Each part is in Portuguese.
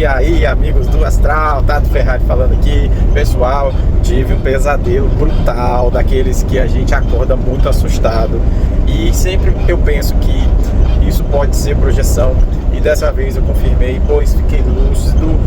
E aí, amigos do Astral, Tato Ferrari falando aqui. Pessoal, tive um pesadelo brutal, daqueles que a gente acorda muito assustado. E sempre eu penso que isso pode ser projeção. E dessa vez eu confirmei, pois fiquei lúcido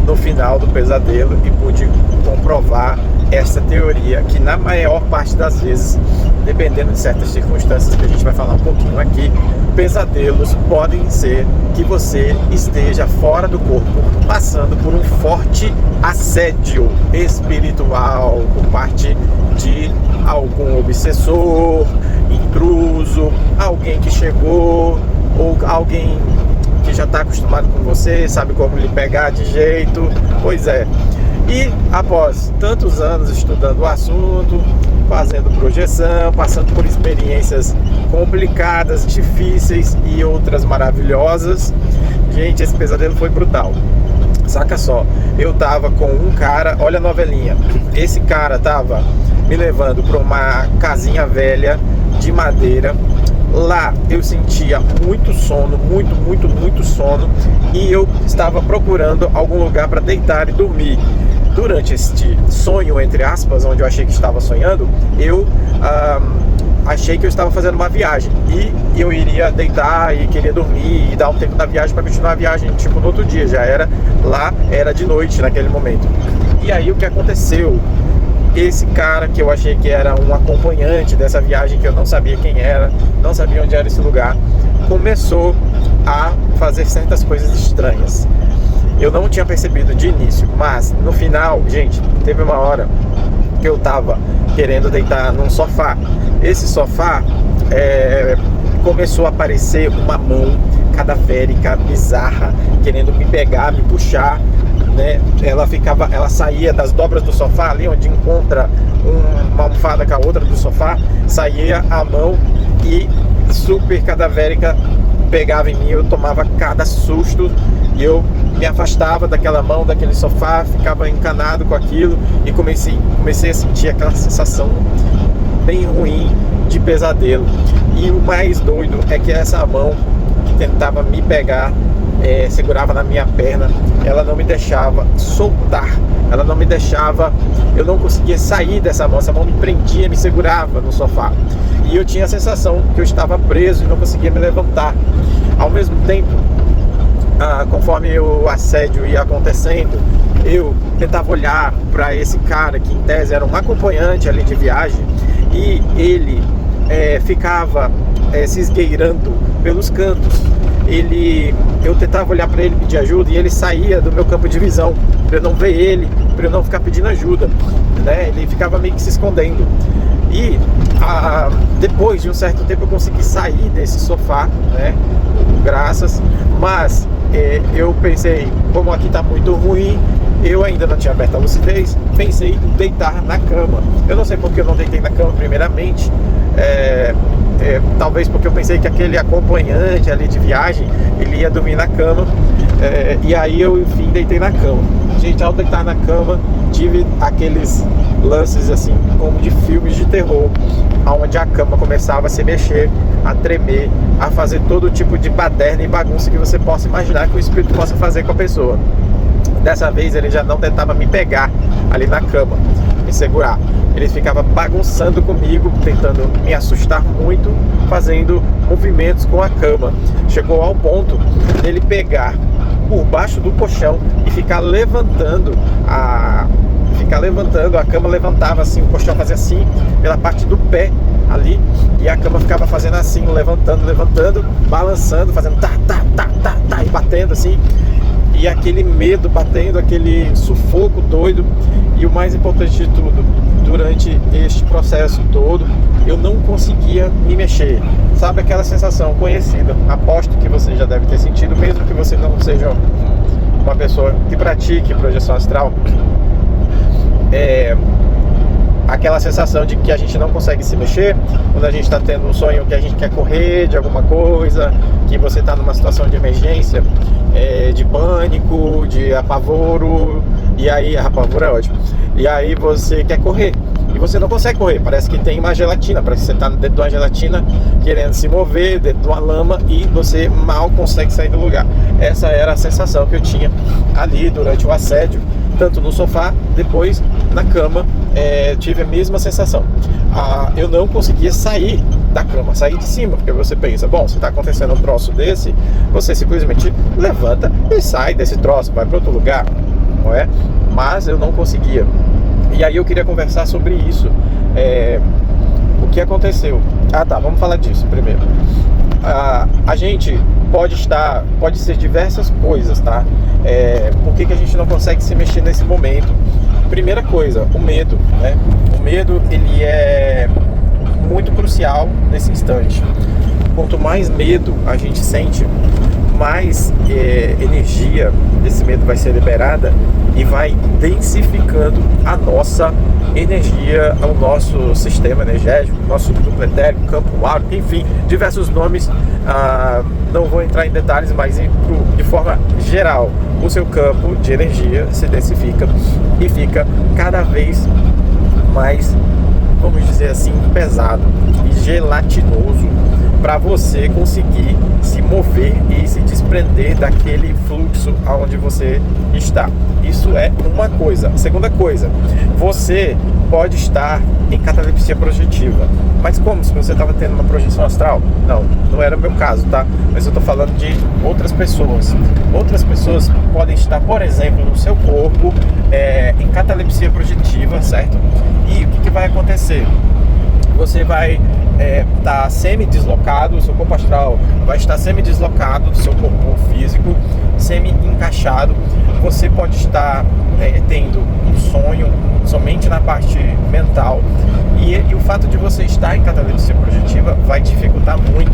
no final do pesadelo e pude comprovar essa teoria, que na maior parte das vezes, dependendo de certas circunstâncias que a gente vai falar um pouquinho aqui, pesadelos podem ser que você esteja fora do corpo, passando por um forte assédio espiritual por parte de algum obsessor, intruso, alguém que chegou, ou alguém que já está acostumado com você, sabe como lhe pegar de jeito. Pois é. E após tantos anos estudando o assunto, fazendo projeção, passando por experiências complicadas, difíceis e outras maravilhosas, gente, esse pesadelo foi brutal. Saca só, eu tava com um cara, olha a novelinha, esse cara tava me levando para uma casinha velha de madeira. Lá eu sentia muito sono, muito sono, e eu estava procurando algum lugar para deitar e dormir. Durante este sonho, entre aspas, onde eu achei que estava sonhando, eu achei que eu estava fazendo uma viagem e eu iria deitar e queria dormir e dar um tempo da viagem para continuar a viagem, tipo, no outro dia. Já era lá, era de noite naquele momento. E aí o que aconteceu? Esse cara que eu achei que era um acompanhante dessa viagem, que eu não sabia quem era, não sabia onde era esse lugar, começou a fazer certas coisas estranhas. Eu não tinha percebido de início, mas no final, gente, teve uma hora que eu tava querendo deitar num sofá. Esse sofá começou a aparecer uma mão cadavérica, bizarra, querendo me pegar, me puxar, né? Ela saía das dobras do sofá, ali onde encontra uma almofada com a outra do sofá, saía a mão e super cadavérica pegava em mim. Eu tomava cada susto e eu me afastava daquela mão, daquele sofá, ficava encanado com aquilo e comecei a sentir aquela sensação bem ruim de pesadelo. E o mais doido é que essa mão que tentava me pegar, segurava na minha perna, ela não me deixava soltar, ela não me deixava, eu não conseguia sair dessa mão, essa mão me prendia, me segurava no sofá, e eu tinha a sensação que eu estava preso e não conseguia me levantar. Ao mesmo tempo, conforme o assédio ia acontecendo, eu tentava olhar para esse cara que em tese era um acompanhante ali de viagem, e ele ficava se esgueirando pelos cantos. Eu tentava olhar para ele, pedir ajuda, e ele saía do meu campo de visão para eu não ver ele, para eu não ficar pedindo ajuda, né? Ele ficava meio que se escondendo. E depois de um certo tempo eu consegui sair desse sofá, né? Graças, mas eu pensei, como aqui tá muito ruim, eu ainda não tinha aberto a lucidez, pensei em deitar na cama. Eu não sei porque eu não deitei na cama primeiramente, talvez porque eu pensei que aquele acompanhante ali de viagem, ele ia dormir na cama, e aí eu, enfim, deitei na cama. Gente, ao deitar na cama, tive aqueles lances assim, como de filmes de terror, onde a cama começava a se mexer, a tremer, a fazer todo tipo de baderna e bagunça que você possa imaginar que o espírito possa fazer com a pessoa. Dessa vez ele já não tentava me pegar ali na cama, me segurar. Ele ficava bagunçando comigo, tentando me assustar muito, fazendo movimentos com a cama. Chegou ao ponto dele pegar por baixo do colchão e ficar levantando a cama, levantava assim, o colchão fazia assim, pela parte do pé ali, e a cama ficava fazendo assim, levantando, balançando, fazendo tá, e batendo assim. E aquele medo batendo, aquele sufoco doido. E o mais importante de tudo, durante este processo todo, eu não conseguia me mexer. Sabe aquela sensação conhecida? Aposto que você já deve ter sentido, mesmo que você não seja uma pessoa que pratique projeção astral. Aquela sensação de que a gente não consegue se mexer quando a gente está tendo um sonho que a gente quer correr de alguma coisa, que você está numa situação de emergência, de pânico, de apavoro, e aí apavoro é ótimo, e aí você quer correr e você não consegue correr, parece que tem uma gelatina, parece que você está dentro de uma gelatina querendo se mover, dentro de uma lama, e você mal consegue sair do lugar. Essa era a sensação que eu tinha ali durante o assédio, tanto no sofá, depois na cama, tive a mesma sensação. Eu não conseguia sair da cama, sair de cima, porque você pensa, bom, se está acontecendo um troço desse, você simplesmente levanta e sai desse troço, vai para outro lugar, não é? Mas eu não conseguia. E aí eu queria conversar sobre isso. O que aconteceu? Tá, vamos falar disso primeiro. A gente pode ser diversas coisas, tá? Por que a gente não consegue se mexer nesse momento? Primeira coisa, o medo, né? O medo, ele é muito crucial nesse instante. Quanto mais medo a gente sente, mais energia desse medo vai ser liberada e vai densificando a nossa energia, o nosso sistema energético, nosso duplo etérico, campo áurico, enfim, diversos nomes. Não vou entrar em detalhes, mas de forma geral, o seu campo de energia se densifica e fica cada vez mais, vamos dizer assim, pesado e gelatinoso, para você conseguir se mover e se desprender daquele fluxo aonde você está. Isso é uma coisa. Segunda coisa, você pode estar em catalepsia projetiva. Mas como? Se você estava tendo uma projeção astral? Não era o meu caso, tá? Mas eu estou falando de outras pessoas. Outras pessoas podem estar, por exemplo, no seu corpo, em catalepsia projetiva, certo? E o que vai acontecer? Você vai estar semi-deslocado, o seu corpo astral vai estar semi-deslocado do seu corpo físico, semi-encaixado. Você pode estar tendo um sonho somente na parte mental, e o fato de você estar em catalepsia projetiva vai dificultar muito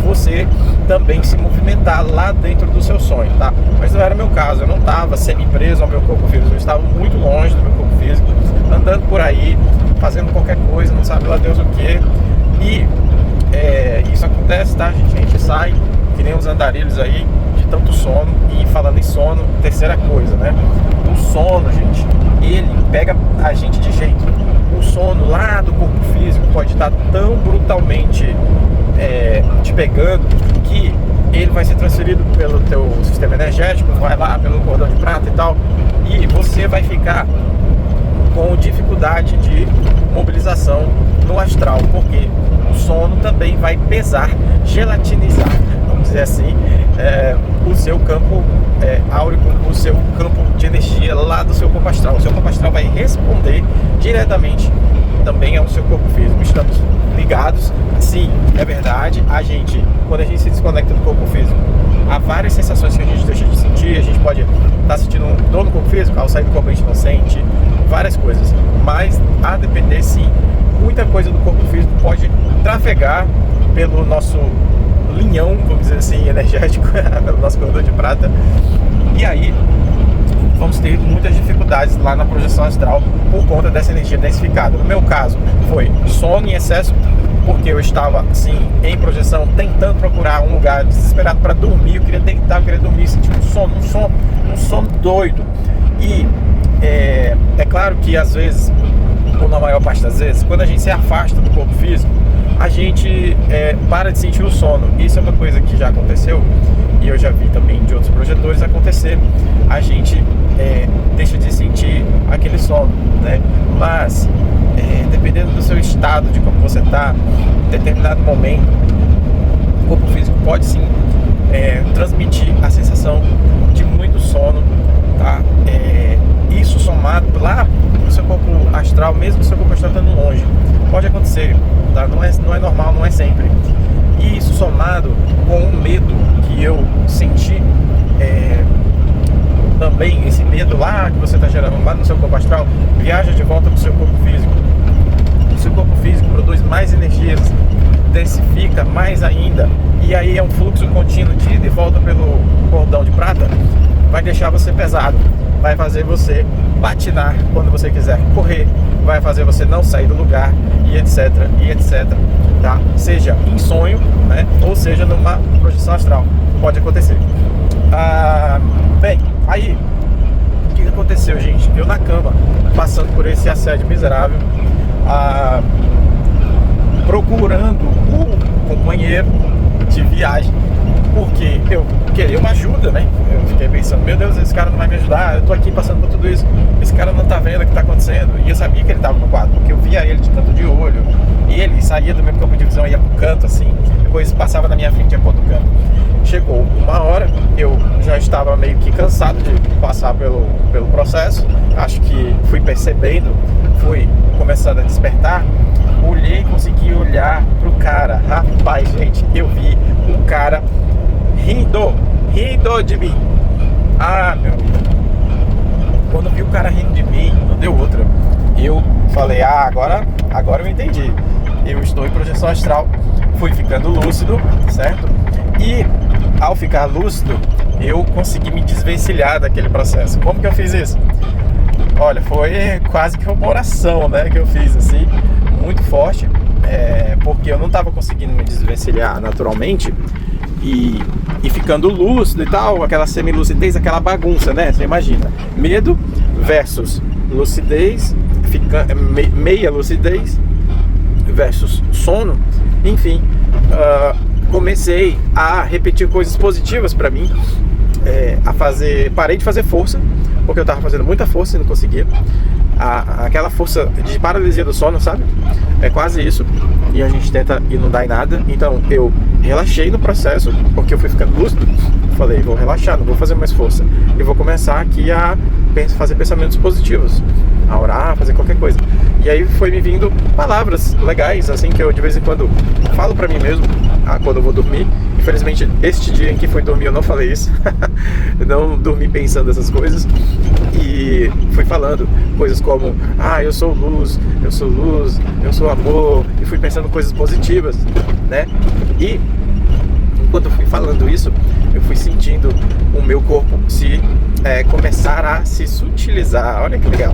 você também se movimentar lá dentro do seu sonho, tá? Mas não era o meu caso, eu não estava semi-preso ao meu corpo físico, eu estava muito longe do meu corpo físico, andando por aí, fazendo qualquer coisa, não sabe lá Deus o que. E isso acontece, tá, gente? A gente sai que nem os andarilhos aí de tanto sono. E falando em sono, terceira coisa, né? O sono, gente, ele pega a gente de jeito. O sono lá do corpo físico pode estar tão brutalmente te pegando que ele vai ser transferido pelo teu sistema energético, vai lá pelo cordão de prata e tal, e você vai ficar com dificuldade de mobilização no astral, porque o sono também vai pesar, gelatinizar, vamos dizer assim, o seu campo áurico, o seu campo de energia lá do seu corpo astral. O seu corpo astral vai responder diretamente também ao seu corpo físico. Estamos ligados, sim, é verdade. Quando a gente se desconecta do corpo físico, há várias sensações que a gente deixa de sentir. A gente pode estar sentindo dor no corpo físico, ao sair do corpo a gente não sente, várias coisas. Mas, a depender, sim, muita coisa do corpo físico pode trafegar pelo nosso linhão, vamos dizer assim, energético, pelo nosso cordão de prata. E aí vamos ter muitas dificuldades lá na projeção astral por conta dessa energia densificada. No meu caso, foi sono em excesso, porque eu estava, assim, em projeção, tentando procurar um lugar desesperado para dormir. Eu queria deitar, eu queria dormir, sentir um sono doido. E é claro que às vezes, ou na maior parte das vezes, quando a gente se afasta do corpo físico, a gente para de sentir o sono. Isso é uma coisa que já aconteceu, e eu já vi também de outros projetores acontecer. A gente deixa de sentir aquele sono, né? Mas dependendo do seu estado, de como você está, em determinado momento, o corpo físico pode sim transmitir a sensação de muito sono, tá? Isso somado lá no seu corpo astral, mesmo que o seu corpo astral estando longe, pode acontecer, tá? Não é normal, não é sempre. E isso somado com o medo que eu senti, também esse medo lá que você está gerando lá no seu corpo astral, viaja de volta para o seu corpo físico. O seu corpo físico produz mais energias, densifica mais ainda, e aí é um fluxo contínuo de ida e volta pelo cordão de prata. Vai deixar você pesado, vai fazer você patinar quando você quiser correr, vai fazer você não sair do lugar, e etc, tá? Seja em sonho, né, ou seja numa projeção astral, pode acontecer. Bem, aí o que aconteceu, gente? Eu na cama, passando por esse assédio miserável, procurando o companheiro de viagem, porque eu queria uma ajuda, né? Eu fiquei pensando, meu Deus, esse cara não vai me ajudar, eu tô aqui passando por tudo isso, esse cara não tá vendo o que tá acontecendo. E eu sabia que ele tava no quadro, porque eu via ele de canto de olho, e ele saía do meu campo de visão, ia pro canto assim, depois passava na minha frente e ia pro outro canto. Chegou uma hora, eu já estava meio que cansado de passar pelo processo, acho que fui percebendo, fui começando a despertar, olhei, consegui olhar pro cara. Rapaz, gente, eu vi um cara rindo de mim. Meu amigo, quando vi o cara rindo de mim, não deu outra. Eu falei, agora eu entendi. Eu estou em projeção astral, fui ficando lúcido, certo? E ao ficar lúcido, eu consegui me desvencilhar daquele processo. Como que eu fiz isso? Olha, foi quase que uma oração, né, que eu fiz assim, muito forte, porque eu não estava conseguindo me desvencilhar naturalmente e ficando lúcido e tal, aquela semi-lucidez, aquela bagunça, né? Você imagina, medo versus lucidez, meia lucidez versus sono, enfim, comecei a repetir coisas positivas para mim, parei de fazer força, porque eu tava fazendo muita força e não conseguia. Aquela força de paralisia do sono, sabe? É quase isso. E a gente tenta e não dá em nada. Então eu relaxei no processo, porque eu fui ficando lúcido. Falei, vou relaxar, não vou fazer mais força. E vou começar aqui a fazer pensamentos positivos, a orar, a fazer qualquer coisa. E aí foi me vindo palavras legais, assim, que eu de vez em quando falo pra mim mesmo, quando eu vou dormir. Infelizmente, este dia em que fui dormir eu não falei isso. Eu não dormi pensando essas coisas. E fui falando coisas como, eu sou luz, eu sou amor. E fui pensando coisas positivas, né? E enquanto eu fui falando isso, eu fui sentindo o meu corpo começar a se sutilizar. Olha que legal.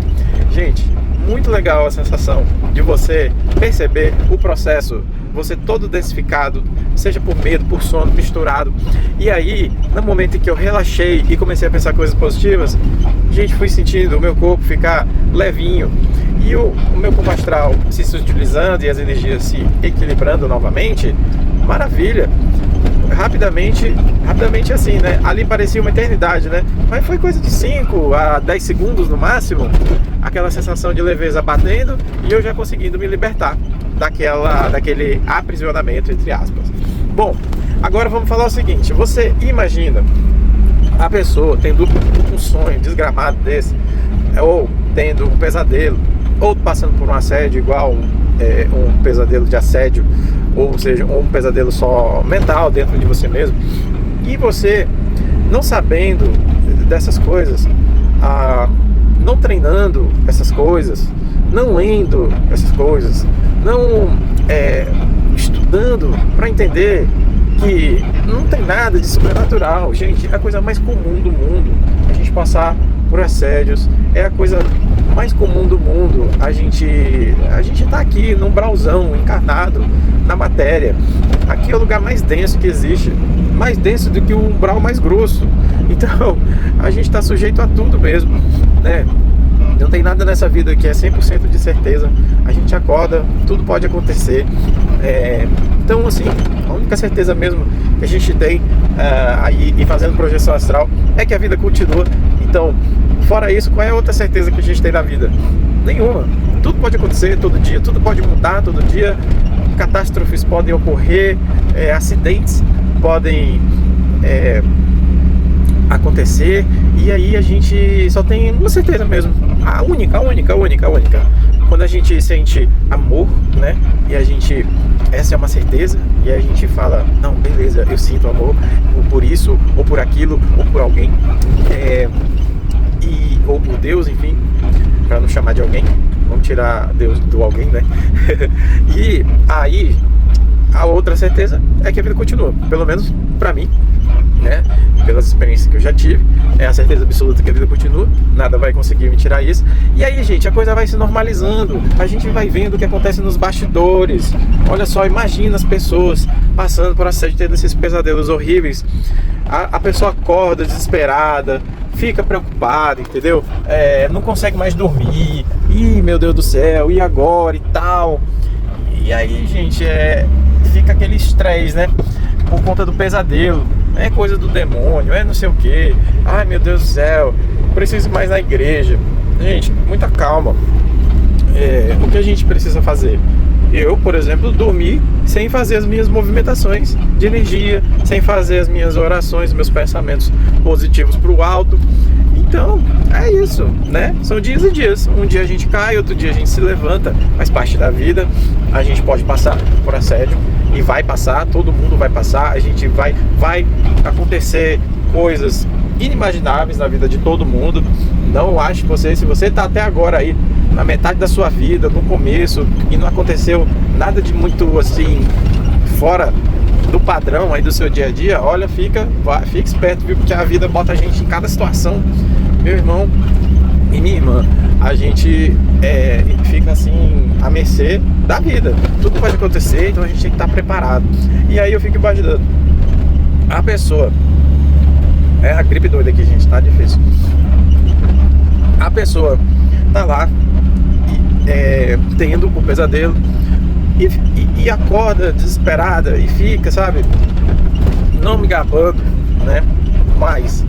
Gente, muito legal a sensação de você perceber o processo, você todo densificado, seja por medo, por sono, misturado. E aí, no momento em que eu relaxei e comecei a pensar coisas positivas, gente, fui sentindo o meu corpo ficar levinho e o meu corpo astral se sutilizando e as energias se equilibrando novamente. Maravilha! Rapidamente assim, né? Ali parecia uma eternidade, né? Mas foi coisa de 5 a 10 segundos no máximo, aquela sensação de leveza batendo e eu já conseguindo me libertar daquele aprisionamento, entre aspas. Bom, agora vamos falar o seguinte: você imagina a pessoa tendo um sonho desgramado desse, ou tendo um pesadelo, ou passando por um assédio igual um pesadelo de assédio, ou seja, um pesadelo só mental dentro de você mesmo, e você não sabendo dessas coisas, não treinando essas coisas, não lendo essas coisas, não estudando para entender que não tem nada de sobrenatural. Gente, é a coisa mais comum do mundo a gente passar por assédios, é a coisa mais comum do mundo. A gente tá aqui num umbralzão, encarnado na matéria. Aqui é o lugar mais denso que existe, mais denso do que o umbral mais grosso. Então a gente está sujeito a tudo mesmo, né? Não tem nada nessa vida que é 100% de certeza. A gente acorda, tudo pode acontecer. Então, assim, a única certeza mesmo que a gente tem aí e fazendo projeção astral é que a vida continua. Então, fora isso, qual é a outra certeza que a gente tem na vida? Nenhuma. Tudo pode acontecer todo dia, tudo pode mudar todo dia. Catástrofes podem ocorrer, acidentes podem acontecer, e aí a gente só tem uma certeza mesmo, a única. Quando a gente sente amor, né? E essa é uma certeza, e a gente fala, não, beleza, eu sinto amor por isso, ou por aquilo, ou por alguém, ou por Deus, enfim, para não chamar de alguém, vamos tirar Deus do alguém, né? E aí a outra certeza é que a vida continua, pelo menos pra mim, né? Pelas experiências que eu já tive, é a certeza absoluta que a vida continua, nada vai conseguir me tirar isso. E aí, gente, a coisa vai se normalizando, a gente vai vendo o que acontece nos bastidores. Olha só, imagina as pessoas passando por assédio, tendo esses pesadelos horríveis. A pessoa acorda desesperada, fica preocupada, entendeu? Não consegue mais dormir, Ih, meu Deus do céu, e agora e tal. E aí, gente, fica aquele estresse, né? Por conta do pesadelo. É coisa do demônio, é não sei o que. Ai, meu Deus do céu, preciso ir mais na igreja. Gente, muita calma. O que a gente precisa fazer? Eu, por exemplo, dormi sem fazer as minhas movimentações de energia, sem fazer as minhas orações, meus pensamentos positivos para o alto. Então, é isso, né? São dias e dias. Um dia a gente cai, outro dia a gente se levanta, faz parte da vida. A gente pode passar por assédio e vai passar, todo mundo vai passar. A gente vai acontecer coisas inimagináveis na vida de todo mundo. Não ache se você está até agora aí na metade da sua vida, no começo, e não aconteceu nada de muito assim fora do padrão aí do seu dia a dia, olha, fica esperto, viu? Porque a vida bota a gente em cada situação, meu irmão e minha irmã. A gente fica assim à mercê da vida, tudo pode acontecer, então a gente tem que estar preparado. E aí eu fico imaginando a pessoa, a gripe doida aqui, gente, tá difícil. A pessoa tá lá tendo o pesadelo e acorda desesperada e fica, sabe, não me gabando, né? Mas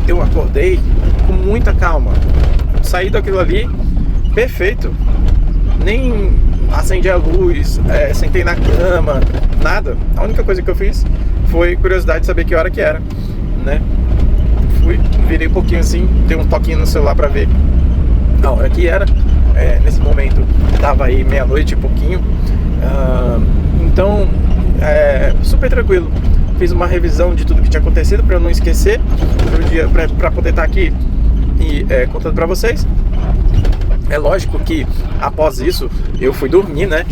eu acordei com muita calma, saí daquilo ali perfeito, nem acendi a luz, sentei na cama, nada. A única coisa que eu fiz foi curiosidade de saber que hora que era, né? Virei um pouquinho assim, dei um toquinho no celular pra ver a hora que era. Nesse momento tava aí meia-noite e pouquinho. Então, super tranquilo. Fiz uma revisão de tudo que tinha acontecido pra eu não esquecer pro dia, pra poder estar aqui e contando pra vocês. É lógico que após isso eu fui dormir, né?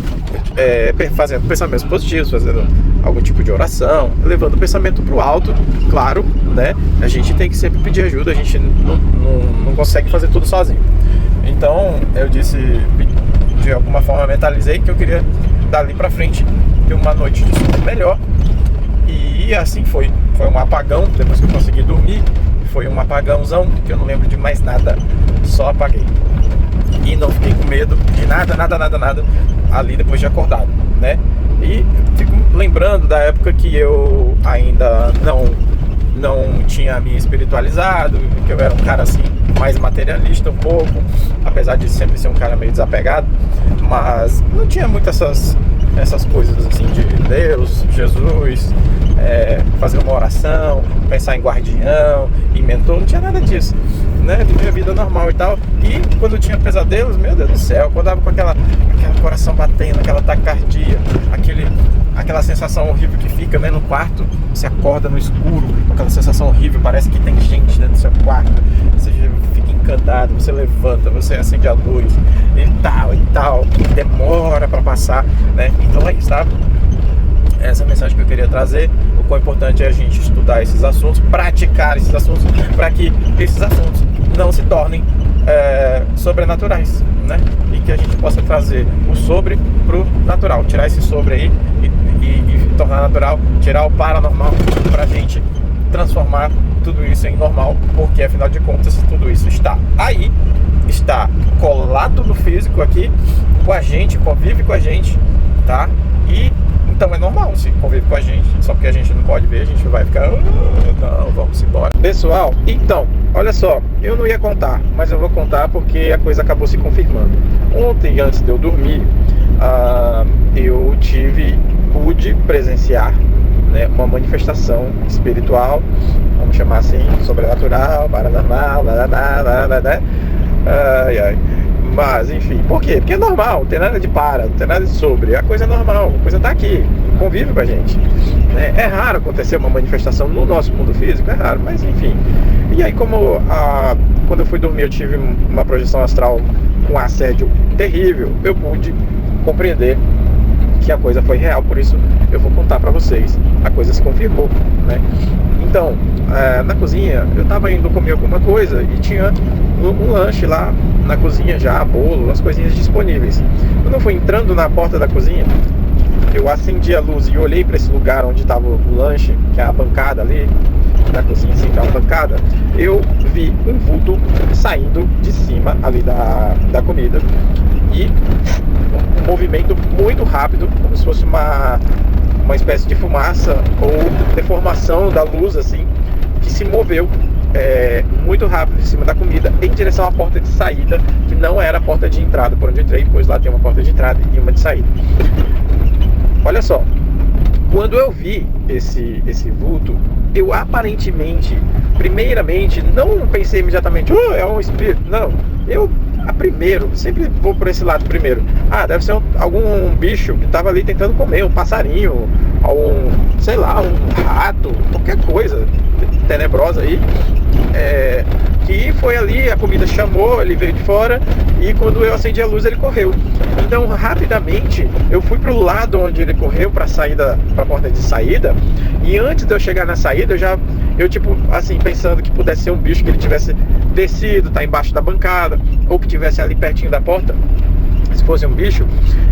Fazendo pensamentos positivos, fazendo algum tipo de oração, levando o pensamento pro alto, claro, né? A gente tem que sempre pedir ajuda, a gente não consegue fazer tudo sozinho. Então eu disse, de alguma forma mentalizei que eu queria dali pra frente ter uma noite de sono melhor. E assim foi. Foi um apagão, depois que eu consegui dormir, foi um apagãozão, que eu não lembro de mais nada, só apaguei. E não fiquei com medo de nada ali depois de acordado, né? E fico lembrando da época que eu ainda não tinha me espiritualizado, que eu era um cara assim, mais materialista um pouco, apesar de sempre ser um cara meio desapegado, mas não tinha muito essas coisas assim de Deus, Jesus, fazer uma oração, pensar em guardião, em mentor, não tinha nada disso, né? Vivia a vida normal e tal. E quando eu tinha pesadelos, meu Deus do céu, acordava com aquela coração batendo, aquela taquicardia, aquela sensação horrível que fica, né, no quarto. Você acorda no escuro, com aquela sensação horrível, parece que tem gente dentro do seu quarto. Você fica encantado, você levanta, você acende a luz e tal, demora pra passar, né? Então é isso, tá? Essa é a mensagem que eu queria trazer. O quão importante é a gente estudar esses assuntos, praticar esses assuntos, para que esses assuntos não se tornem sobrenaturais, né? E que a gente possa trazer o sobre pro natural, tirar esse sobre aí e tornar natural, tirar o paranormal, pra gente transformar tudo isso em normal, porque afinal de contas tudo isso está aí, está colado no físico aqui com a gente, convive com a gente, tá? E então é normal se convive com a gente, só porque a gente não pode ver, a gente vai ficar, não, vamos embora. Pessoal, então, olha só, eu não ia contar, mas eu vou contar porque a coisa acabou se confirmando. Ontem, antes de eu dormir, eu pude presenciar, né, uma manifestação espiritual, vamos chamar assim, sobrenatural, paranormal, né? Mas enfim, por quê? Porque é normal, não tem nada de não tem nada de sobre, a coisa é normal, a coisa tá aqui, convive com a gente, né? É raro acontecer uma manifestação no nosso mundo físico, é raro, mas enfim. E aí, como quando eu fui dormir eu tive uma projeção astral com assédio terrível, eu pude compreender que a coisa foi real, por isso eu vou contar pra vocês. A coisa se confirmou, né? Então, na cozinha, eu tava indo comer alguma coisa e tinha um lanche lá na cozinha já, bolo, as coisinhas disponíveis. Quando eu fui entrando na porta da cozinha, eu acendi a luz e olhei para esse lugar onde estava o lanche, que é a bancada ali, da cozinha, assim, da bancada, eu vi um vulto saindo de cima ali da comida e um movimento muito rápido, como se fosse uma espécie de fumaça ou deformação da luz, assim, que se moveu muito rápido em cima da comida em direção à porta de saída, que não era a porta de entrada por onde eu entrei, pois lá tem uma porta de entrada e uma de saída. Olha só, quando eu vi esse vulto, eu aparentemente, primeiramente, não pensei imediatamente, é um espírito, não, eu primeiro, sempre vou por esse lado primeiro, deve ser algum bicho que estava ali tentando comer, um passarinho, sei lá, um rato, qualquer coisa tenebrosa aí, que foi ali, a comida chamou, ele veio de fora e quando eu acendi a luz ele correu. Então rapidamente eu fui pro lado onde ele correu para a porta de saída, e antes de eu chegar na saída eu tipo assim, pensando que pudesse ser um bicho que ele tivesse descido, tá embaixo da bancada, ou que tivesse ali pertinho da porta. Se fosse um bicho,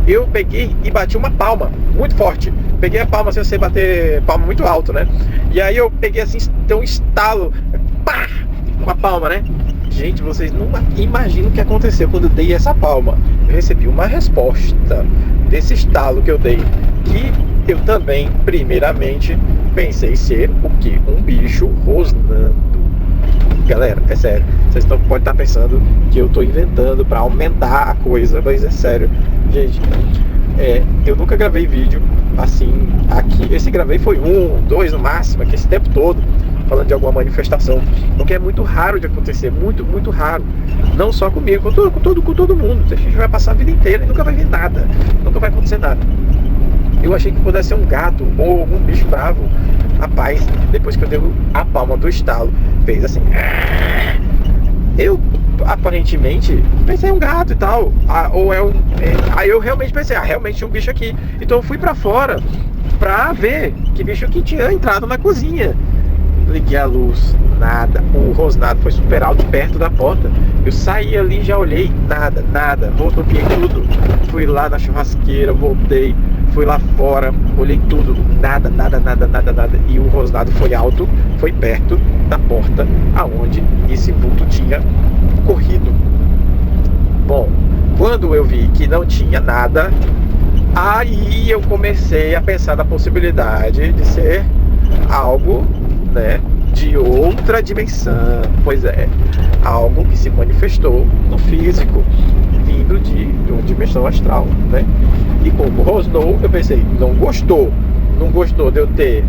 eu peguei e bati uma palma muito forte. Peguei a palma, assim, eu sei bater palma muito alto, né? E aí eu peguei assim, deu um estalo, pá, com a palma, né? Gente, vocês não imaginam o que aconteceu quando eu dei essa palma. Eu recebi uma resposta desse estalo que eu dei, que eu também, primeiramente, pensei ser o quê? Um bicho rosnando. Galera, é sério, vocês podem estar pensando que eu estou inventando para aumentar a coisa, mas é sério, gente, eu nunca gravei vídeo assim aqui. Esse gravei foi 1, 2 no máximo, aqui esse tempo todo, falando de alguma manifestação, porque é muito raro de acontecer, muito, muito raro, não só comigo, com todo mundo. A gente vai passar a vida inteira e nunca vai ver nada, nunca vai acontecer nada. Eu achei que pudesse ser um gato ou algum bicho bravo. Rapaz, depois que eu dei a palma do estalo, fez assim. Eu aparentemente pensei um gato e tal, aí eu realmente pensei, realmente tinha um bicho aqui. Então eu fui pra fora pra ver que bicho que tinha entrado na cozinha. Liguei a luz, nada. O rosnado foi super alto perto da porta. Eu saí ali, já olhei, nada. Rodopiei tudo. Fui lá na churrasqueira, voltei. Fui lá fora, olhei tudo, nada. E o rosnado foi alto, foi perto da porta aonde esse vulto tinha corrido. Bom, quando eu vi que não tinha nada, aí eu comecei a pensar na possibilidade de ser algo, né, de outra dimensão. Pois é, algo que se manifestou no físico, vindo de uma dimensão astral, né? E como rosnou, eu pensei, não gostou de eu ter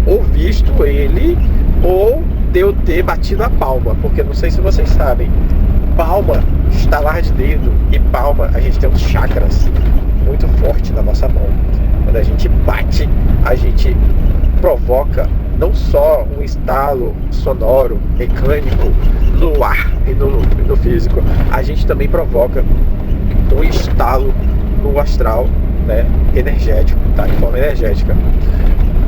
ou visto ele ou de eu ter batido a palma, porque não sei se vocês sabem, palma, estalar de dedo e palma, a gente tem uns chakras muito fortes na nossa mão. Quando a gente bate, a gente provoca não só um estalo sonoro, mecânico no ar e no físico, a gente também provoca um estalo no astral, né, energético, tá? De forma energética.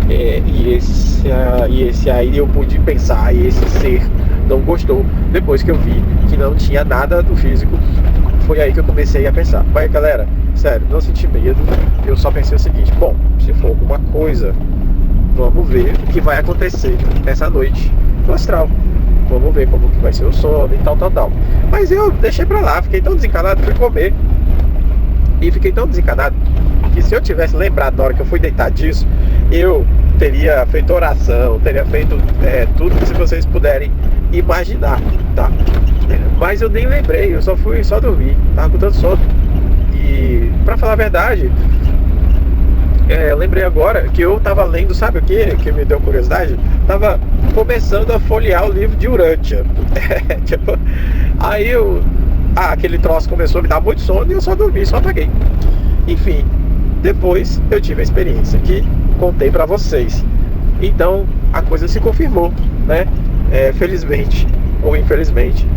E esse aí eu pude pensar, e esse ser não gostou. Depois que eu vi que não tinha nada do físico, foi aí que eu comecei a pensar. Mas galera, sério, não senti medo. Eu só pensei o seguinte: bom, se for alguma coisa, vamos ver o que vai acontecer essa noite no astral. Vamos ver como que vai ser o sono e tal. Mas eu deixei pra lá, fiquei tão desencanado, fui comer. E fiquei tão desencanado que se eu tivesse lembrado na hora que eu fui deitar disso, eu teria feito oração, teria feito tudo que vocês puderem imaginar, tá? Mas eu nem lembrei, eu só dormi, tava com tanto sono. E pra falar a verdade, eu lembrei agora que eu tava lendo, sabe o que me deu curiosidade? Tava começando a folhear o livro de Urântia. Tipo, aí aquele troço começou a me dar muito sono e eu só dormi, só apaguei. Enfim, depois eu tive a experiência que contei pra vocês. Então a coisa se confirmou, né? Felizmente ou infelizmente,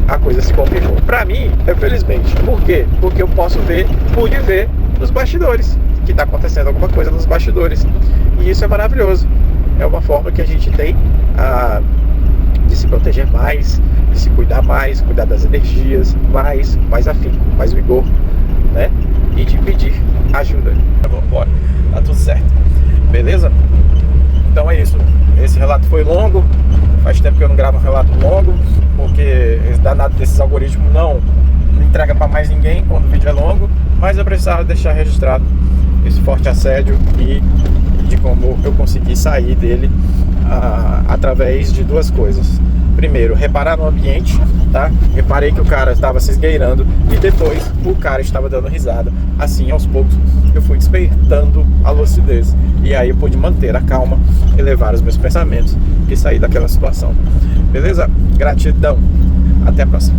a coisa se confirmou. Pra mim, felizmente. Por quê? Porque eu pude ver nos bastidores que tá acontecendo alguma coisa nos bastidores. E isso é maravilhoso. É uma forma que a gente tem de se proteger mais, de se cuidar mais, cuidar das energias, mais afinco, mais vigor, né? E de pedir ajuda. Tá bom, bora. Tá tudo certo. Beleza? Então é isso. Esse relato foi longo. Faz tempo que eu não gravo um relato longo, porque esse danado desses algoritmos não entrega para mais ninguém quando o vídeo é longo. Mas eu precisava deixar registrado esse forte assédio e de como eu consegui sair dele através de duas coisas. Primeiro, reparar no ambiente, tá? Reparei que o cara estava se esgueirando e depois o cara estava dando risada. Assim, aos poucos, eu fui despertando a lucidez. E aí eu pude manter a calma, elevar os meus pensamentos e sair daquela situação. Beleza? Gratidão. Até a próxima.